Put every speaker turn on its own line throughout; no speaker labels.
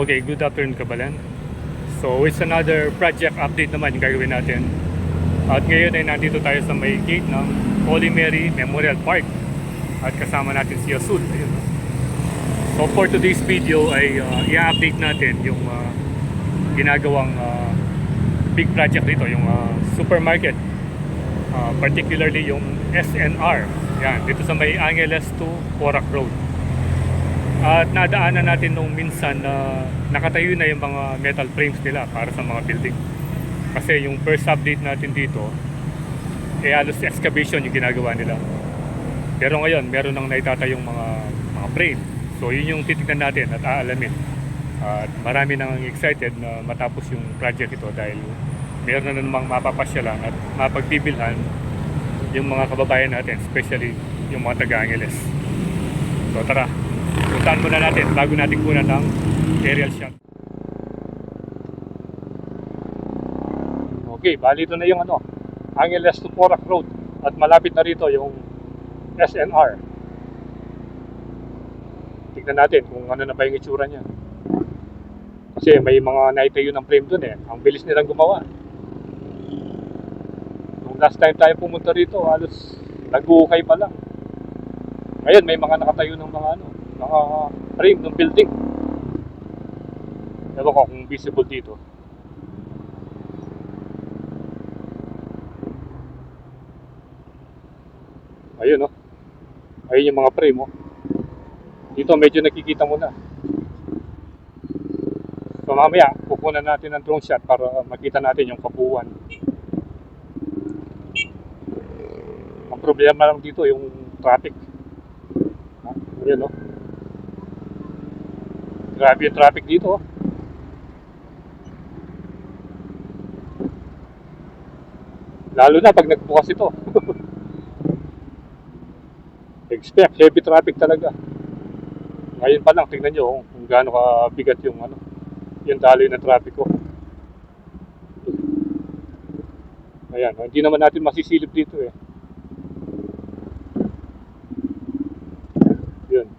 Okay, good afternoon Kabalan. So it's another project update naman yung gagawin natin. At ngayon ay nandito tayo sa may gate ng Holy Mary Memorial Park. At kasama natin si Asul. Ayun. So for today's video ay i-update natin yung ginagawang big project dito, yung supermarket. Particularly yung SNR. Yan, dito sa may Angeles to Porac Road. At nadaanan natin nung minsan na nakatayo na yung mga metal frames nila para sa mga building. Kasi yung first update natin dito, halos excavation yung ginagawa nila. Pero ngayon, meron nang naitatayong mga frame. So yun yung titignan natin at aalamin. At marami nang excited na matapos yung project ito dahil meron na namang mapapasyalan at mapagbibilhan yung mga kababayan natin, especially yung mga taga-Angeles. So tara, puntahan muna natin bago natin kunan ng aerial shot. Okay, bali ito na yung Angeles to Porac Road at malapit na rito yung SNR. Tignan natin kung ano na ba yung itsura niya. Kasi may mga naitayo ng frame dun eh. Ang bilis nilang gumawa. Nung last time tayo pumunta rito, halos nag-uukay pa lang. Ngayon may mga nakatayo ng mga mga frame ng building. Ewan ko kung visible dito. Ayun ayun yung mga frame Dito medyo nakikita mo na. So mamaya kukunan natin ng drone shot para makita natin yung kabuuan. Ang problema lang dito yung traffic. Ayun grabe yung traffic dito Lalo na pag nagbukas ito. Expect heavy traffic talaga. Ngayon pa lang tingnan nyo kung gaano kabigat yung yung daloy ng traffic Ayan, hindi naman natin masisilip dito eh. Yun.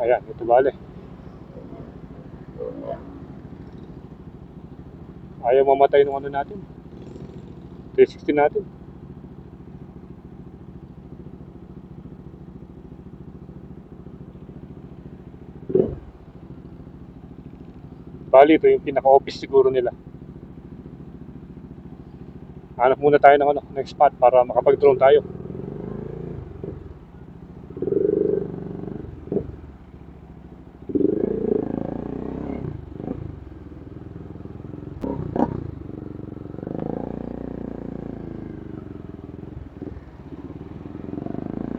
Ayan, ito bale. Ayaw mamatay ng natin. 360 natin. Bali, ito yung pinaka-office siguro nila. Hanap muna tayo ng next spot para makapag-drone tayo.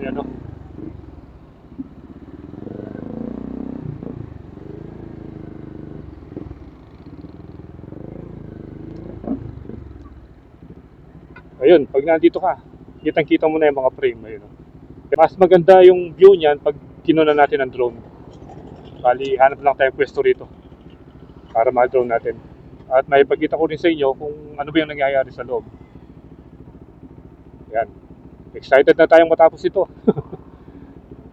Ayan Ayun, pag nandito ka, kitang-kita mo na yung mga frame. Ayun Mas maganda yung view niyan pag kinuha natin ng drone. Bali, hanap lang tayo pwesto rito para ma-drone natin. At may pagkita ko rin sa inyo kung ano ba yung nangyayari sa loob. Yan. Excited na tayong matapos ito.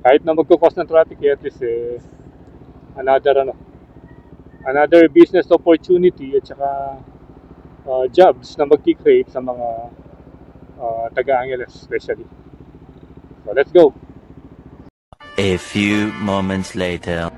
Kahit na magkukos ng traffic, at least another business opportunity at saka jobs na magki-create sa mga taga-Angeles especially. So let's go.
A few moments later.